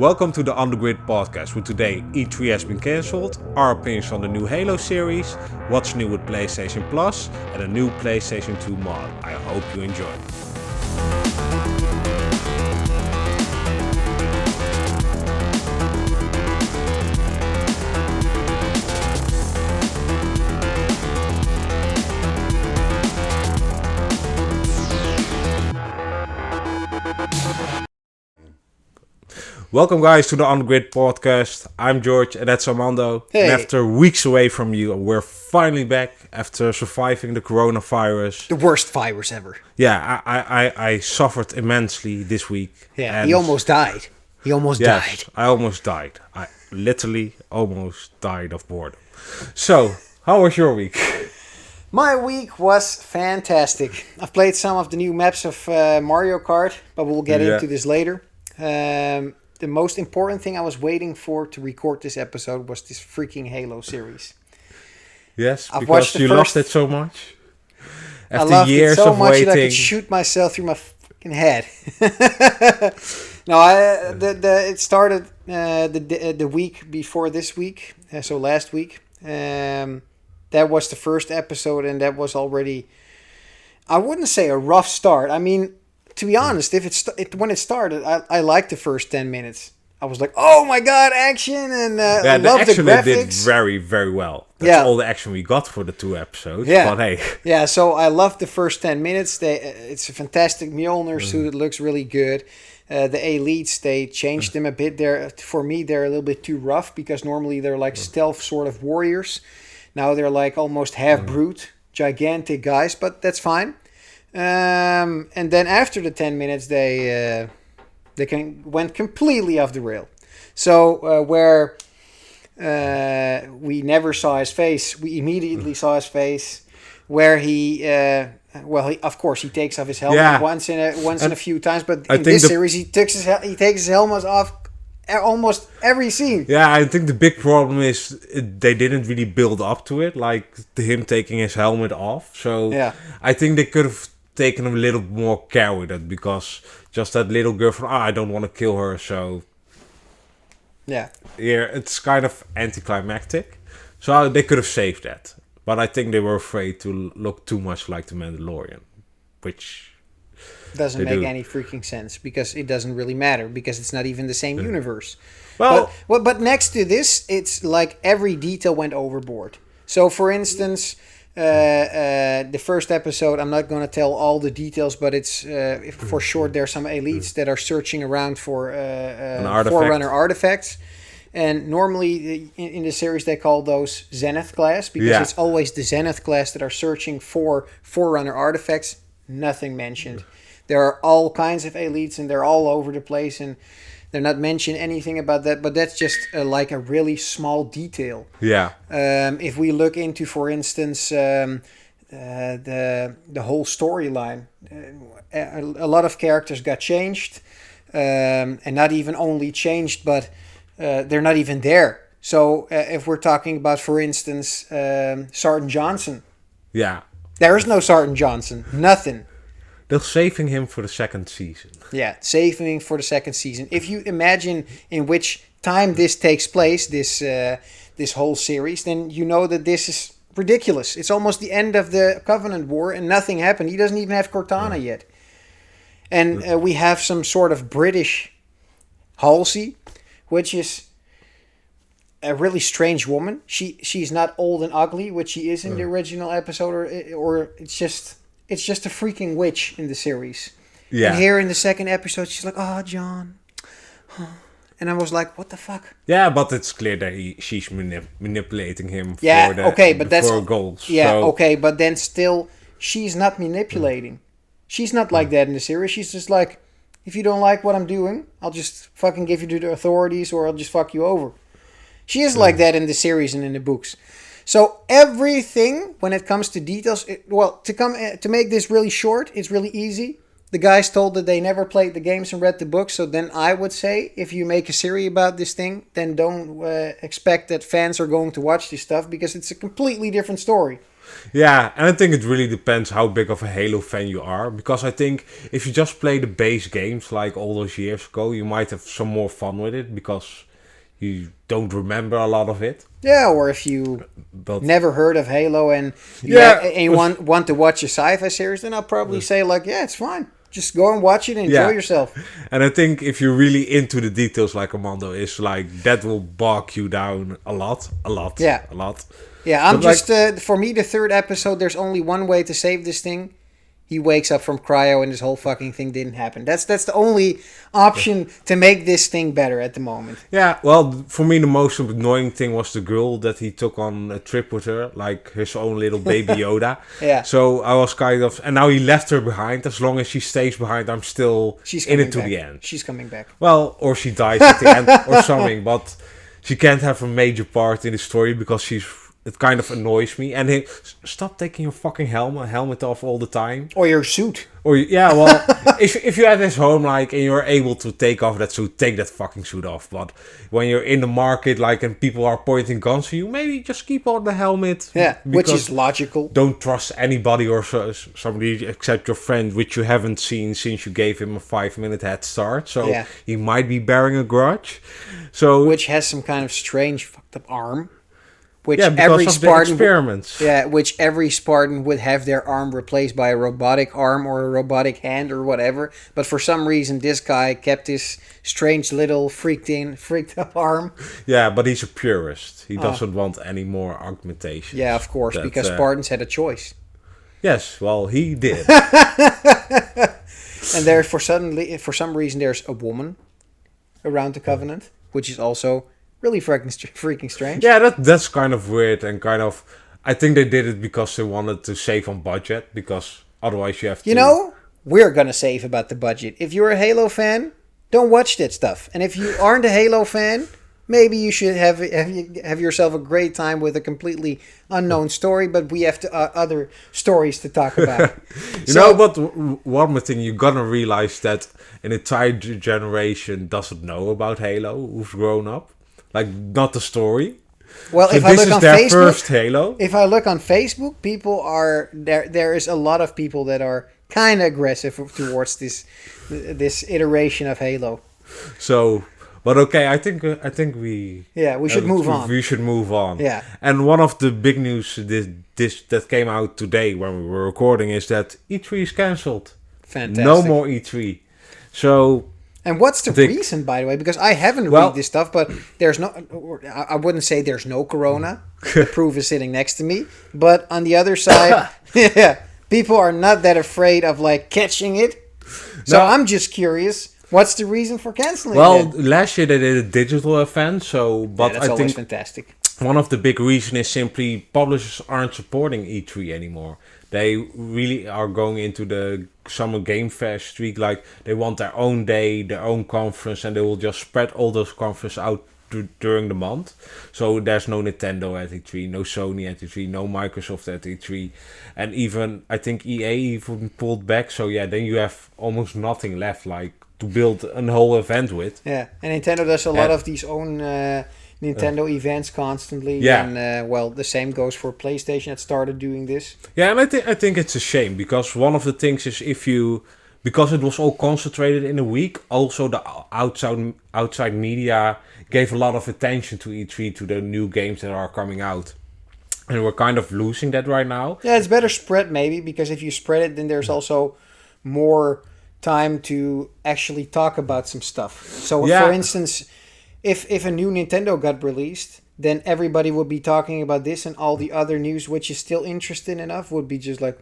Welcome to the On The Grid podcast, where today E3 has been cancelled, our opinions on the new Halo series, what's new with PlayStation Plus, and a new PlayStation 2 mod. I hope you enjoy. Welcome guys to the On The Grid podcast. I'm George and that's Armando. Hey. And after weeks away from you, we're finally back after surviving the coronavirus. The worst virus ever. Yeah, I suffered immensely this week. Yeah, he almost died. He almost died. I almost died. I literally almost died of boredom. So, how was your week? My week was fantastic. I've played some of the new maps of Mario Kart, but we'll get into this later. The most important thing I was waiting for to record this episode was this freaking Halo series. Yes, because you loved it so much. After I loved years it so of much waiting. That I could shoot myself through my fucking head. No, it started the week before this week, so last week. That was the first episode, and that was already, I wouldn't say a rough start. I mean, to be honest, when it started, I liked the first 10 minutes. I was like, oh my god, action! And I loved the graphics. They did very, very well. That's all the action we got for the 2 episodes. Yeah. But hey. Yeah, so I loved the first 10 minutes. It's a fantastic Mjolnir suit. It looks really good. The elites, they changed them a bit there. For me, they're a little bit too rough because normally they're like stealth sort of warriors. Now they're like almost half brute, gigantic guys, but that's fine. And then after the 10 minutes, they went completely off the rail. So where we never saw his face, we immediately saw his face. Where he of course he takes off his helmet once in a few times, but in this series he takes his helmet off almost every scene. Yeah, I think the big problem is they didn't really build up to it, like him taking his helmet off. So I think they could have taken a little more care with it, because just that little girl from I don't want to kill her, so yeah, it's kind of anticlimactic. So they could have saved that, but I think they were afraid to look too much like the Mandalorian, which doesn't make any freaking sense, because it doesn't really matter, because it's not even the same universe. But next to this, it's like every detail went overboard. So for instance, the first episode, I'm not going to tell all the details, but it's for short, there are some elites that are searching around for Forerunner artifacts. And normally in the series they call those Zenith class, because it's always the Zenith class that are searching for Forerunner artifacts. Nothing mentioned. There are all kinds of elites and they're all over the place, and they're not mentioning anything about that, but that's just like a really small detail. Yeah. If we look into, for instance, the whole storyline, a lot of characters got changed, and not even only changed, but they're not even there. So if we're talking about, for instance, Sergeant Johnson. Yeah. There is no Sergeant Johnson. Nothing. They're saving him for the second season. Yeah, saving him for the second season. If you imagine in which time this takes place, this whole series, then you know that this is ridiculous. It's almost the end of the Covenant War and nothing happened. He doesn't even have Cortana yet. And we have some sort of British Halsey, which is a really strange woman. She's not old and ugly, which she is in the original episode, or it's just a freaking witch in the series. Yeah. And here in the second episode, she's like, "Oh, John," and I was like, "What the fuck?" Yeah, but it's clear that she's manipulating him for goals. Yeah, so. Okay, but then still, she's not manipulating. She's not like that in the series. She's just like, if you don't like what I'm doing, I'll just fucking give you to the authorities, or I'll just fuck you over. She is like that in the series and in the books. So everything, when it comes to details, to make this really short, it's really easy. The guys told that they never played the games and read the books, so then I would say, if you make a series about this thing, then don't expect that fans are going to watch this stuff, because it's a completely different story. Yeah, and I think it really depends how big of a Halo fan you are. Because I think if you just play the base games like all those years ago, you might have some more fun with it because you don't remember a lot of it. Yeah, or if you never heard of Halo and you want to watch a sci-fi series, then I'll probably say like, yeah, it's fine. Just go and watch it and enjoy yourself. And I think if you're really into the details like Armando is, like, that will bog you down a lot. Yeah. A lot. Yeah, I'm for me, the third episode, there's only one way to save this thing. He wakes up from cryo and this whole fucking thing didn't happen. That's the only option to make this thing better at the moment. Yeah, well, for me the most annoying thing was the girl that he took on a trip with her, like his own little baby Yoda. Yeah. So I was kind of... And now he left her behind. As long as she stays behind, I'm still in it to the end. She's coming back. Well, or she dies at the end or something. But she can't have a major part in the story because she's... It kind of annoys me. And hey, stop taking your fucking helmet off all the time. Or your suit. Or yeah, well, if you're at his home, like, and you're able to take off that suit, take that fucking suit off. But when you're in the market, like, and people are pointing guns at you, maybe just keep on the helmet. Yeah, which is logical. Don't trust anybody or somebody except your friend, which you haven't seen since you gave him a 5-minute head start. So he might be bearing a grudge. So which has some kind of strange fucked up arm. Which because every of Spartan, the experiments. Which every Spartan would have their arm replaced by a robotic arm or a robotic hand or whatever. But for some reason, this guy kept this strange little freaked up arm. Yeah, but he's a purist. He doesn't want any more augmentation. Yeah, of course, because Spartans had a choice. Yes, well, he did. And there, for some reason, there's a woman around the Covenant, which is also really freaking strange. Yeah, that's kind of weird and kind of... I think they did it because they wanted to save on budget, because otherwise you have to... You know, we're gonna save about the budget. If you're a Halo fan, don't watch that stuff. And if you aren't a Halo fan, maybe you should have yourself a great time with a completely unknown story, but we have other stories to talk about. But one more thing, you're gonna realize that an entire generation doesn't know about Halo, who's grown up. Like, not the story. Well, so if I look on their Facebook, first Halo. If I look on Facebook, people are there is a lot of people that are kind of aggressive towards this iteration of Halo. So, but okay, I think we should move on. We should move on. Yeah. And one of the big news that came out today when we were recording is that E3 is cancelled. Fantastic. No more E3. So. And what's the reason, by the way? Because I haven't read this stuff, but there's no... I wouldn't say there's no corona. The proof is sitting next to me. But on the other side, people are not that afraid of, like, catching it. So I'm just curious, what's the reason for canceling it? Last year they did a digital event, but that's always fantastic. One of the big reasons is simply publishers aren't supporting E3 anymore. They really are going into the Summer Game Fest streak, like they want their own day, their own conference, and they will just spread all those conferences out during the month. So there's no Nintendo at E3, no Sony at E3, no Microsoft at E3, and even I think EA even pulled back. So yeah, then you have almost nothing left, like to build a whole event with. Yeah, and Nintendo does a lot of these own Nintendo events constantly. Yeah. And the same goes for PlayStation that started doing this. Yeah, and I think it's a shame, because one of the things is because it was all concentrated in a week, also the outside media gave a lot of attention to E3, to the new games that are coming out. And we're kind of losing that right now. Yeah, it's better spread maybe, because if you spread it, then there's also more time to actually talk about some stuff. So for instance, if a new Nintendo got released, then everybody would be talking about this, and all the other news which is still interesting enough would be just like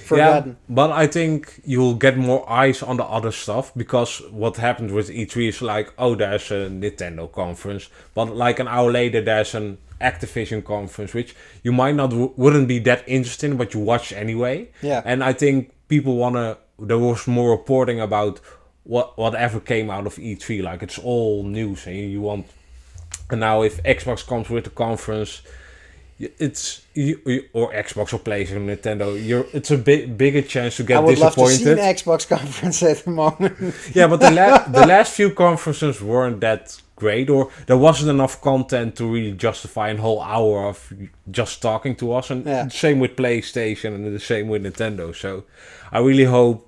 forgotten. Yeah, but I think you'll get more eyes on the other stuff, because what happened with E3 is like, there's a Nintendo conference, but like an hour later there's an Activision conference, which you might wouldn't be that interesting, but you watch anyway. Yeah. And I think people there was more reporting about whatever came out of E3, like it's all news, and you want. And now if Xbox comes with the conference, it's or Xbox or PlayStation, Nintendo, it's a bigger chance to get disappointed. I would love to see an Xbox conference at the moment. Yeah, but the last few conferences weren't that great, or there wasn't enough content to really justify a whole hour of just talking to us. And same with PlayStation and the same with Nintendo. So I really hope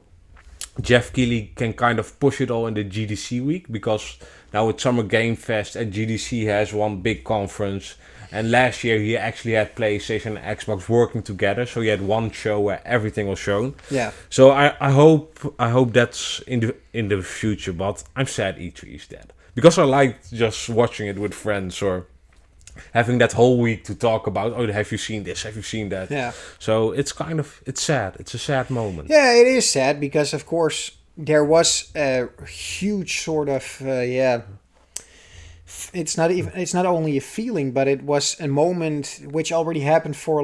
Jeff Keighley can kind of push it all in the GDC week, because now with Summer Game Fest and GDC has one big conference, and last year he actually had PlayStation and Xbox working together, so he had one show where everything was shown. Yeah. So I hope that's in the future, but I'm sad E3 is dead, because I liked just watching it with friends or having that whole week to talk about, oh, have you seen this? Have you seen that? Yeah. So it's sad. It's a sad moment. Yeah, it is sad because, of course, there was a huge sort of, it's not only a feeling, but it was a moment which already happened for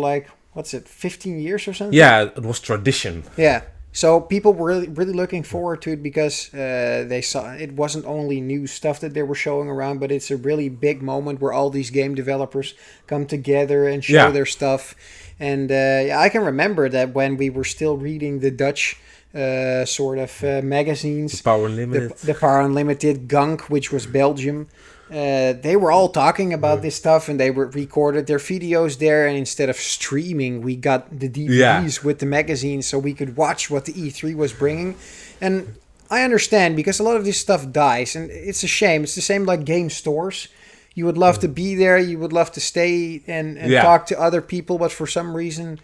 15 years or something? Yeah, it was tradition. Yeah. So people were really looking forward to it because they saw it wasn't only new stuff that they were showing around, but it's a really big moment where all these game developers come together and show their stuff. And I can remember that when we were still reading the Dutch magazines. The Power Unlimited. The Power Unlimited, Gunk, which was Belgium. They were all talking about this stuff, and they recorded their videos there, and instead of streaming, we got the DVDs with the magazine so we could watch what the E3 was bringing. And I understand, because a lot of this stuff dies, and it's a shame. It's the same like game stores. You would love to be there, you would love to stay and talk to other people, but for some reason,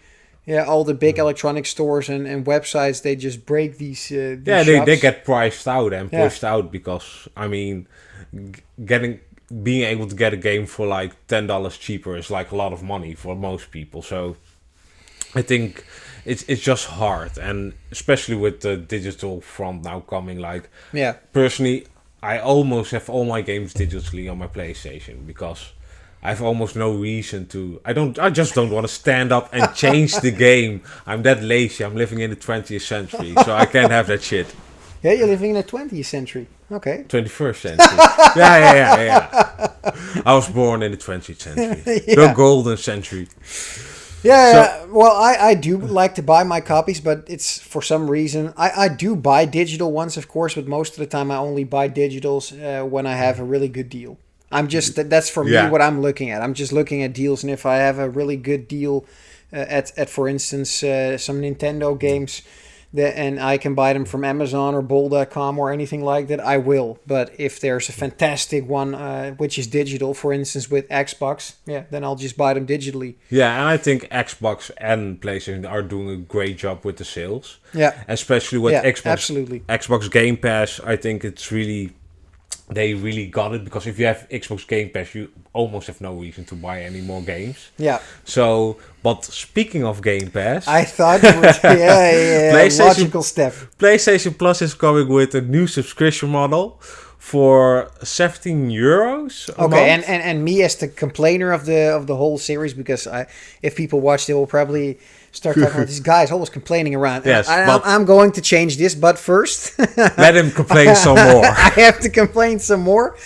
all the big electronic stores and websites, they just break these shops. They get priced out and pushed out because, I mean, being able to get a game for like $10 cheaper is like a lot of money for most people. So I think it's just hard, and especially with the digital front now coming. Personally, I almost have all my games digitally on my PlayStation because I have almost no reason to. I just don't want to stand up and change the game. I'm that lazy. I'm living in the 20th century, so I can't have that shit. Yeah, you're living in the 20th century. Okay. 21st century. Yeah. I was born in the 20th century. The golden century. Yeah, well, I do like to buy my copies, but it's for some reason. I do buy digital ones, of course, but most of the time I only buy digitals when I have a really good deal. That's for me what I'm looking at. I'm just looking at deals, and if I have a really good deal at for instance, some Nintendo games, and I can buy them from Amazon or Bol.com or anything like that, I will. But if there's a fantastic one which is digital, for instance with Xbox, then I'll just buy them digitally. Yeah, and I think Xbox and PlayStation are doing a great job with the sales. Yeah. Especially with Xbox. Absolutely. Xbox Game Pass, I think it's really... They really got it, because if you have Xbox Game Pass, you almost have no reason to buy any more games. Yeah. So, but speaking of Game Pass... I thought it was logical step. PlayStation Plus is coming with a new subscription model for €17 a month. And me as the complainer of the whole series, because if people watch, they will probably start talking about these guys always complaining around. Yes, I'm going to change this, but first... let him complain some more. I have to complain some more.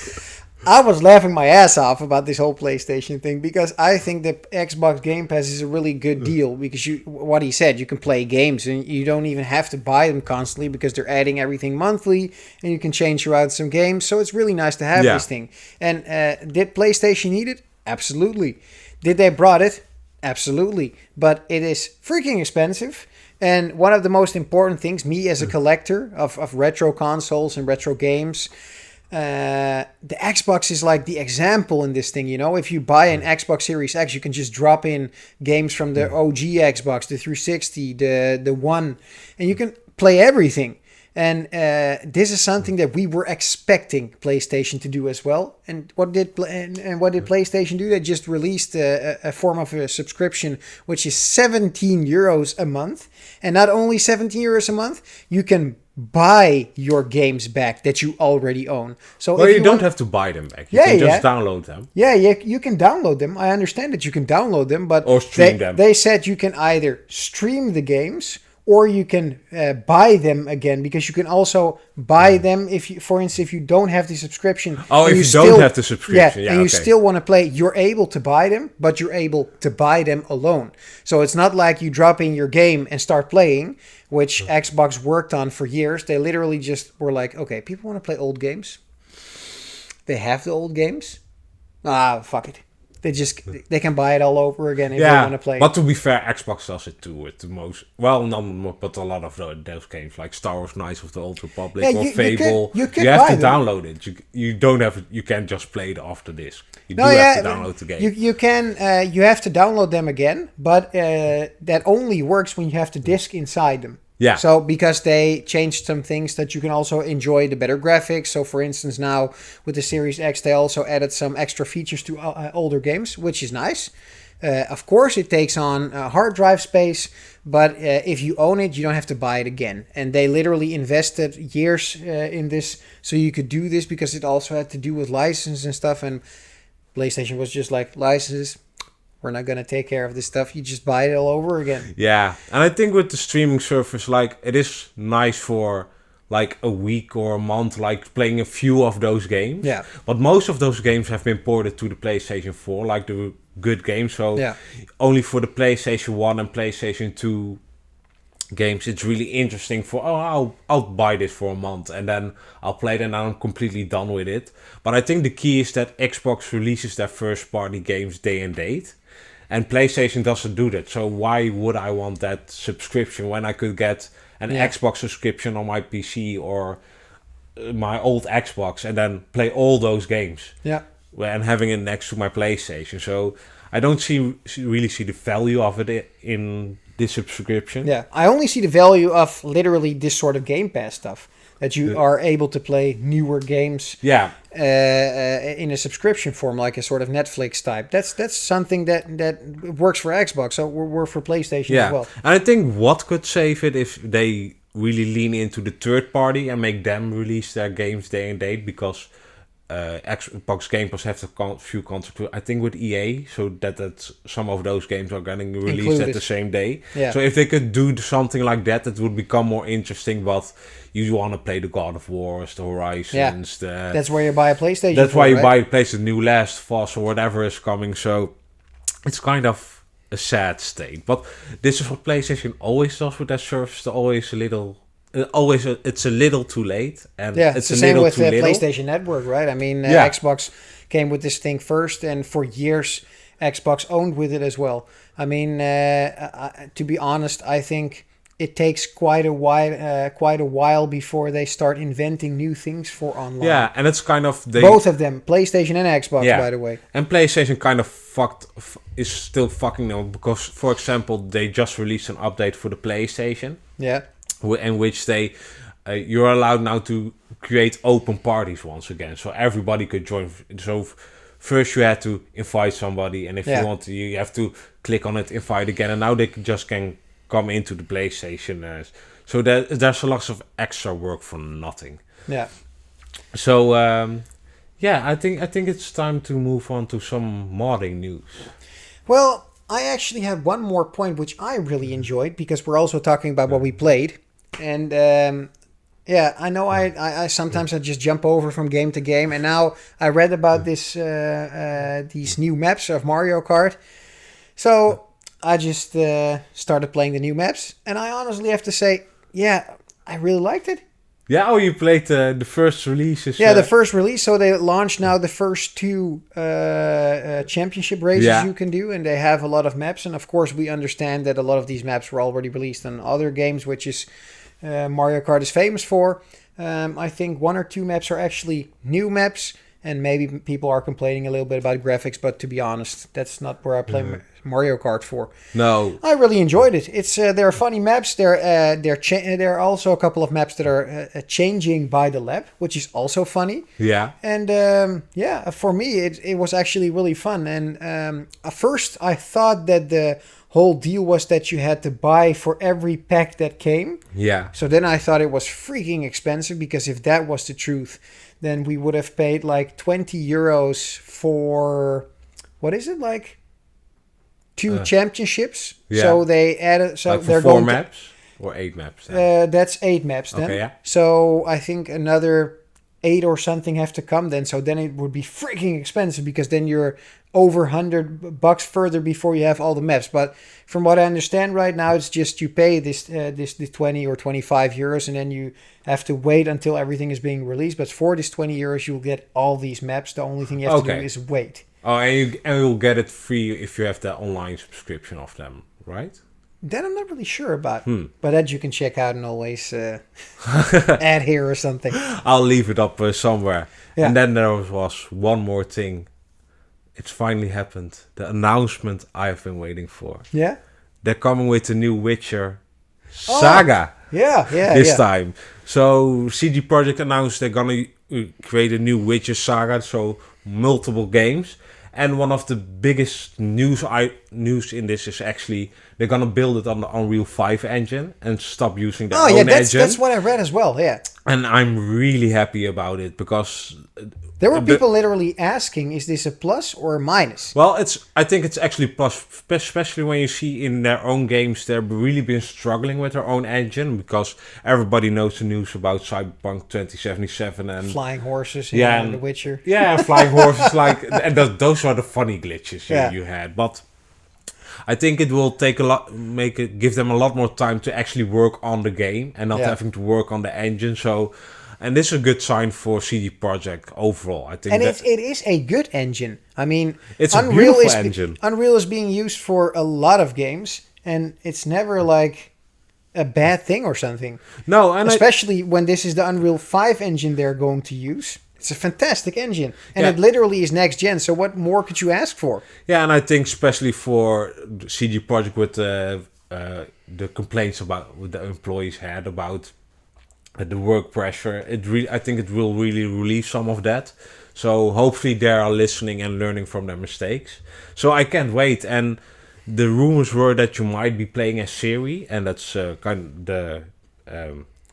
I was laughing my ass off about this whole PlayStation thing, because I think that Xbox Game Pass is a really good deal, because what he said, you can play games and you don't even have to buy them constantly, because they're adding everything monthly and you can change out some games. So it's really nice to have this thing. And did PlayStation need it? Absolutely. Did they brought it? Absolutely. But it is freaking expensive. And one of the most important things, me as a collector of retro consoles and retro games, the Xbox is like the example in this thing. If you buy an Xbox Series X, you can just drop in games from the OG Xbox, the 360, the One, and you can play everything. And this is something that we were expecting PlayStation to do as well. And what did PlayStation do? They just released a form of a subscription, which is €17 a month. And not only €17 a month, you can buy your games back that you already own. So you don't have to buy them back. You can just download them. Yeah, you can download them. I understand that you can download them, but or stream them. They said you can either stream the games, or you can buy them again, because you can also buy them if you, for instance, if you don't have the subscription. Oh, if you don't have the subscription, and you still want to play, you're able to buy them, but you're able to buy them alone. So it's not like you drop in your game and start playing, which Xbox worked on for years. They literally just were like, okay, people want to play old games. they have the old games. Fuck it. They can buy it all over again if they want to play. But to be fair, Xbox does it too with the most. Well, not but a lot of those games like Star Wars: Knights of the Old Republic or Fable. You have to download it. You don't have. You can't just play it off the disc. You have to download the game. You can. You have to download them again, but that only works when you have the disc inside them. Yeah. So because they changed some things that you can also enjoy the better graphics. So for instance, now with the Series X, they also added some extra features to older games, which is nice. Of course, it takes on hard drive space, but if you own it, you don't have to buy it again. And they literally invested years in this so you could do this because it also had to do with license and stuff. And PlayStation was just like, licenses. We're not going to take care of this stuff. You just buy it all over again. Yeah. And I think with the streaming service, like, it is nice for, like, a week or a month, like, playing a few of those games. Yeah. But most of those games have been ported to the PlayStation 4, like the good games. So only for the PlayStation 1 and PlayStation 2 games, it's really interesting for, I'll buy this for a month and then I'll play it and I'm completely done with it. But I think the key is that Xbox releases their first party games day and date. And PlayStation doesn't do that. So why would I want that subscription when I could get an Xbox subscription on my PC or my old Xbox and then play all those games? Yeah. And having it next to my PlayStation. So I don't really see the value of it in this subscription. Yeah. I only see the value of literally this sort of Game Pass stuff. That you are able to play newer games in a subscription form, like a sort of Netflix type. That's something that works for Xbox, so we're for PlayStation as well. And I think what could save it if they really lean into the third party and make them release their games day and date, because Xbox Game Pass have a few contracts, I think, with EA, so that some of those games are getting released included at the same day. Yeah. So if they could do something like that, it would become more interesting. But you want to play the God of Wars, the Horizons. That's where you buy a PlayStation. That's why you buy a PlayStation, new Last of Us or whatever is coming. So it's kind of a sad state. But this is what PlayStation always does with their service. It's a little too late, and it's the same with PlayStation Network, right? I mean, Xbox came with this thing first, and for years Xbox owned with it as well. I mean, to be honest, I think it takes quite a while before they start inventing new things for online. Yeah, and it's kind of both of them, PlayStation and Xbox, by the way. And PlayStation kind of is still fucking them because, for example, they just released an update for the PlayStation. Yeah. In which you're allowed now to create open parties once again, so everybody could join. So first you had to invite somebody, and if you want to, you have to click on it, invite again, and now they just can come into the PlayStation. So there's a lot of extra work for nothing. Yeah. So I think it's time to move on to some modding news. Well, I actually have one more point which I really enjoyed, because we're also talking about what we played. And I know I sometimes I just jump over from game to game. And now I read about these new maps of Mario Kart. So I just started playing the new maps. And I honestly have to say, I really liked it. Yeah, you played the first releases. Yeah, the first release. So they launched now the first two championship races you can do. And they have a lot of maps. And of course, we understand that a lot of these maps were already released on other games, which is Mario Kart is famous for. I think one or two maps are actually new maps. And maybe people are complaining a little bit about graphics. But to be honest, that's not where I play Mario Kart for. No. I really enjoyed it. It's there are funny maps. There are also a couple of maps that are changing by the lap, which is also funny. Yeah. And for me, it was actually really fun. And at first, I thought that the whole deal was that you had to buy for every pack that came. Yeah. So then I thought it was freaking expensive, because if that was the truth, then we would have paid like 20 euros for, what is it, like 2 championships. Yeah. So they added, so like they're 4 going maps or 8 maps. That's 8 maps then. Okay, yeah. So I think another 8 or something have to come then. So then it would be freaking expensive because then you're over $100 further before you have all the maps. But from what I understand right now, it's just you pay this 20 or 25 euros and then you have to wait until everything is being released. But for this 20 euros, you'll get all these maps. The only thing you have to do is wait. Oh, and you'll get it free if you have the online subscription of them, right? That I'm not really sure about, but that you can check out and always add here or something. I'll leave it up somewhere. Yeah. And then there was one more thing. It's finally happened. The announcement I've been waiting for. Yeah? They're coming with the new Witcher saga. This time. So CG Projekt announced they're going to create a new Witcher saga. So multiple games. And one of the biggest news in this is actually they're going to build it on the Unreal 5 engine and stop using their own engine. That's what I read as well, yeah. And I'm really happy about it because... There were people literally asking, is this a plus or a minus? Well, I think it's actually plus, especially when you see in their own games, they've really been struggling with their own engine because everybody knows the news about Cyberpunk 2077 and... Flying horses in The Witcher. Yeah, flying horses, and those are the funny glitches you had. But I think it will take give them a lot more time to actually work on the game and not having to work on the engine. So... And this is a good sign for CD Projekt overall. I think, and it is a good engine. I mean, it's a beautiful engine. Unreal is being used for a lot of games, and it's never like a bad thing or something. No, and especially when this is the Unreal 5 engine they're going to use. It's a fantastic engine, and it literally is next gen. So what more could you ask for? Yeah, and I think especially for CD Projekt with the complaints about the employees had about the work pressure, I think it will really relieve some of that. So hopefully they are listening and learning from their mistakes. So I can't wait. And the rumors were that you might be playing as Ciri, and that's kind of the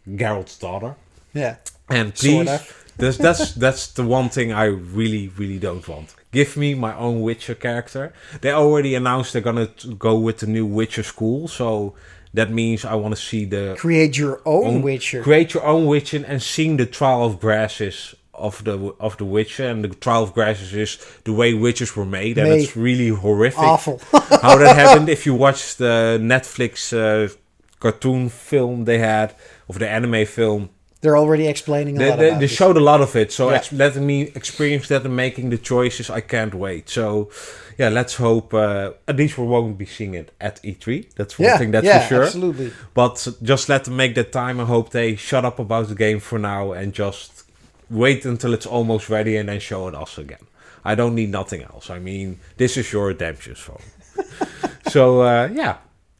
Geralt's daughter. Yeah. And please, that's the one thing I really, really don't want. Give me my own Witcher character. They already announced they're gonna go with the new Witcher school, so. That means I want to see create your own Witcher. Create your own Witcher and seeing the Trial of Grasses of the Witcher. And the Trial of Grasses is the way Witchers were made. And it's really horrific. Awful. How that happened. If you watch the Netflix cartoon film they had, of the anime film. They're already explaining a lot about They showed a lot of it. So letting me experience that and making the choices, I can't wait. So... Yeah, let's hope at least we won't be seeing it at E3. That's one thing, that's for sure. Absolutely. But just let them make that time. I hope they shut up about the game for now and just wait until it's almost ready and then show it us again. I don't need nothing else. I mean, this is your redemption phone. So,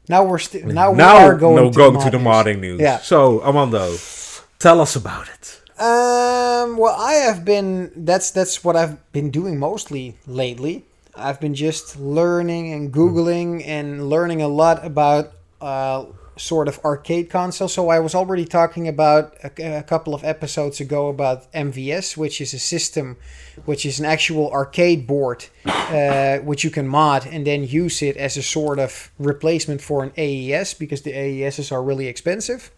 Now we are going to the modding news. Yeah. So, Armando, tell us about it. Well, I have been... That's what I've been doing mostly lately. I've been just learning and Googling and learning a lot about sort of arcade consoles. So I was already talking about a couple of episodes ago about MVS, which is a system, which is an actual arcade board, which you can mod and then use it as a sort of replacement for an AES because the AESs are really expensive.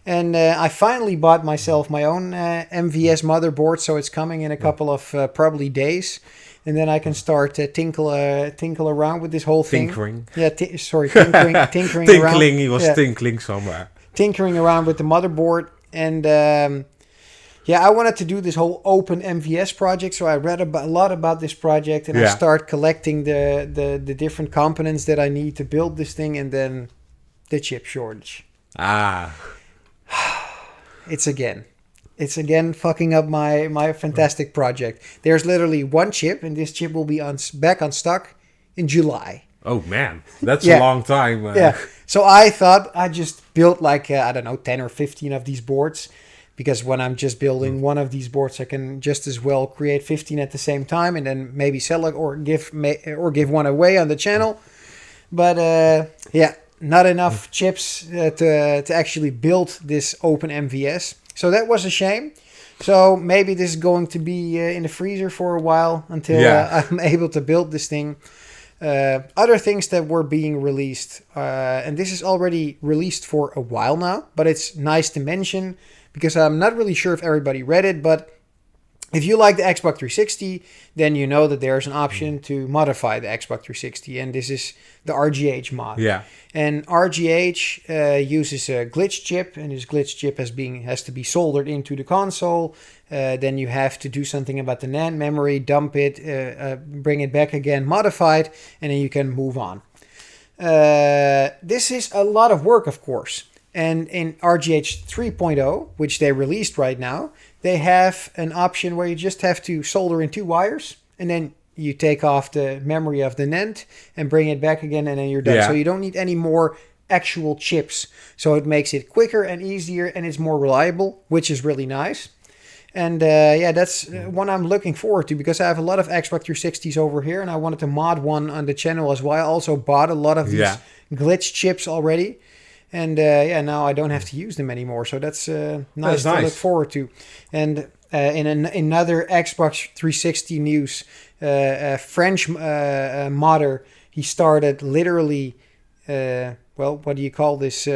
And I finally bought myself my own MVS motherboard, so it's coming in a couple of probably days. And then I can start tinkle around with this whole thing. Tinkering. Yeah, tinkering around. Tinkling, he was tinkling somewhere. Tinkering around with the motherboard. And I wanted to do this whole open MVS project. So I read a lot about this project. And I start collecting the different components that I need to build this thing. And then the chip shortage. It's again fucking up my fantastic project. There's literally one chip, and this chip will be back on stock in July. Oh, man. That's a long time. So I thought I just built 10 or 15 of these boards. Because when I'm just building one of these boards, I can just as well create 15 at the same time. And then maybe sell it or give one away on the channel. But not enough chips to actually build this open MVS. So that was a shame. So maybe this is going to be in the freezer for a while until I'm able to build this thing. Other things that were being released, and this is already released for a while now, but it's nice to mention because I'm not really sure if everybody read it, but If you like the Xbox 360, then you know that there's an option to modify the Xbox 360, and this is the Rgh mod. Yeah. And Rgh uses a glitch chip, and this glitch chip has to be soldered into the console. Then you have to do something about the NAND memory, dump it, bring it back again, modify it, and then you can move on. This is a lot of work, of course. And in Rgh 3.0, which they released right now, they have an option where you just have to solder in 2 wires, and then you take off the memory of the NAND and bring it back again, and then you're done. Yeah. So you don't need any more actual chips. So it makes it quicker and easier, and it's more reliable, which is really nice. And that's one I'm looking forward to, because I have a lot of Xbox 360s over here, and I wanted to mod one on the channel as well. I also bought a lot of these glitch chips already. And now I don't have to use them anymore. So that's nice to look forward to. And in another Xbox 360 news, a French modder, he started literally, what do you call this?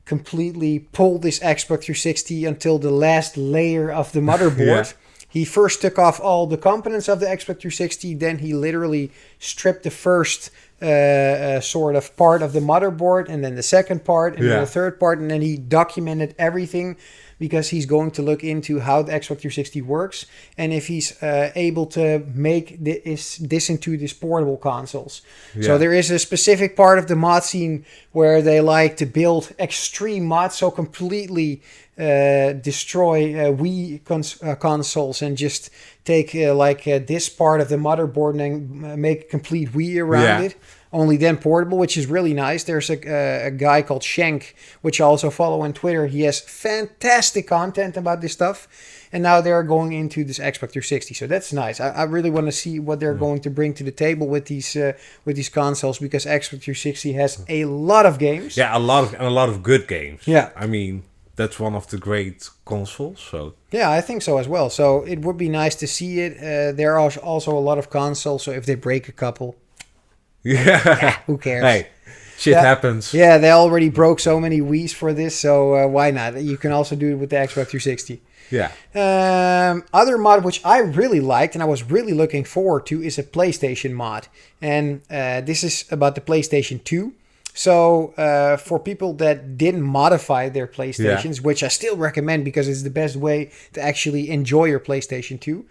Completely pulled this Xbox 360 until the last layer of the motherboard. He first took off all the components of the Xbox 360. Then he literally stripped the first sort of part of the motherboard, and then the second part, and then the third part, and then he documented everything, because he's going to look into how the Xbox 360 works, and if he's able to make this into these portable consoles. So there is a specific part of the mod scene where they like to build extreme mods, so completely destroy Wii consoles and just take this part of the motherboard and make complete Wii around it. Only then portable, which is really nice. There's a guy called Shank, which I also follow on Twitter. He has fantastic content about this stuff. And now they're going into this Xbox 360. So that's nice. I really want to see what they're going to bring to the table with these consoles, because Xbox 360 has a lot of games. Yeah, a lot of good games. Yeah. I mean, that's one of the great consoles. So yeah, I think so as well. So it would be nice to see it. There are also a lot of consoles. So if they break a couple, who cares? Hey, shit happens. Yeah, they already broke so many Wii's for this, so why not? You can also do it with the Xbox 360. Yeah. Other mod which I really liked and I was really looking forward to is a PlayStation mod. And this is about the PlayStation 2. So for people that didn't modify their PlayStations, which I still recommend because it's the best way to actually enjoy your PlayStation 2,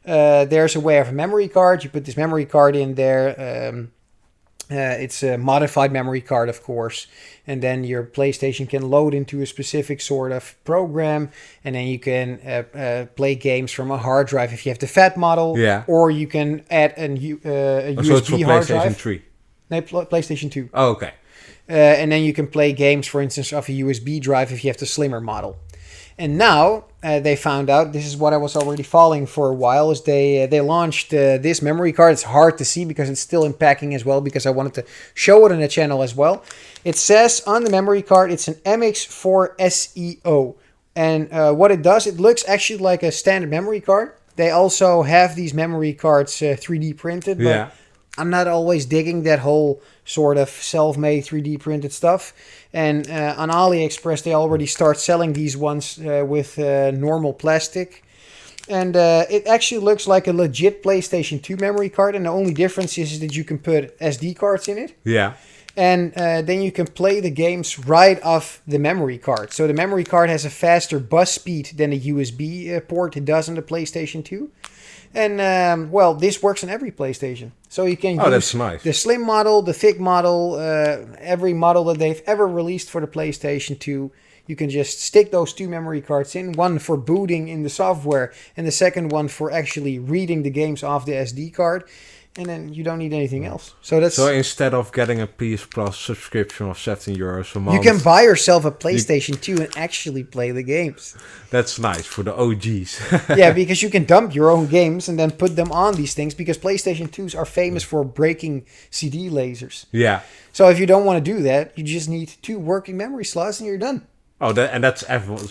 there's a way of a memory card. You put this memory card in there. It's a modified memory card, of course, and then your PlayStation can load into a specific sort of program, and then you can play games from a hard drive if you have the fat model, or you can add a USB hard drive. PlayStation 3? No, PlayStation 2. Oh, okay. And then you can play games, for instance, off a USB drive if you have the slimmer model. And now they found out, this is what I was already following for a while, is they launched this memory card. It's hard to see because it's still in packing as well, because I wanted to show it on the channel as well. It says on the memory card, it's an MX4 SEO. And what it does, it looks actually like a standard memory card. They also have these memory cards 3D printed, but I'm not always digging that whole sort of self-made 3D printed stuff. And on AliExpress, they already start selling these ones with normal plastic. And it actually looks like a legit PlayStation 2 memory card. And the only difference is that you can put SD cards in it. Yeah. And then you can play the games right off the memory card. So the memory card has a faster bus speed than the USB port it does on the PlayStation 2. And, this works on every PlayStation. So you can use the slim model, the thick model, every model that they've ever released for the PlayStation 2. You can just stick those two memory cards in. One for booting in the software, and the second one for actually reading the games off the SD card. And then you don't need anything else. So instead of getting a PS Plus subscription of €17 a month, you can buy yourself a PlayStation 2 and actually play the games. That's nice for the OGs. Yeah, because you can dump your own games and then put them on these things, because PlayStation 2s are famous for breaking CD lasers. Yeah. So if you don't want to do that, you just need 2 working memory slots and you're done. Oh, that's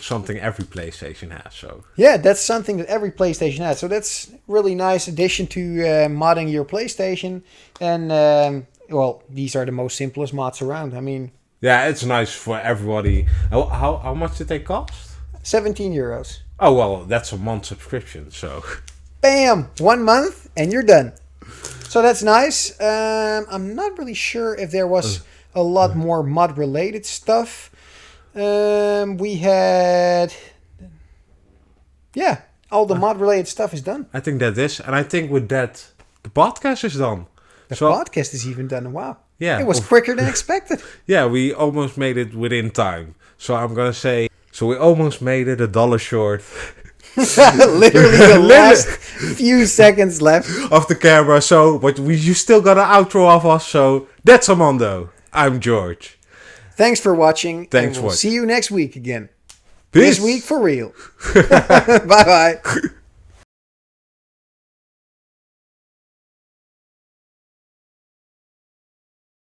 something every PlayStation has. So yeah, that's something that every PlayStation has. So that's really nice addition to modding your PlayStation. And these are the most simplest mods around. I mean, yeah, it's nice for everybody. How much did they cost? €17. Oh, well, that's a month subscription, so... Bam! 1 month, and you're done. So that's nice. I'm not really sure if there was a lot more mod-related stuff. We had... Yeah, all the mod-related stuff is done. I think that is. And I think with that, the podcast is done. The podcast is even done. Wow. Yeah. It was quicker than expected. Yeah, we almost made it within time. So I'm going to say... So we almost made it $1 short. Literally the last few seconds left of the camera. So, but you still got an outro of us. So that's Armando. I'm George. Thanks for watching. Thanks and we'll see you next week again. Peace. This week for real. Bye bye.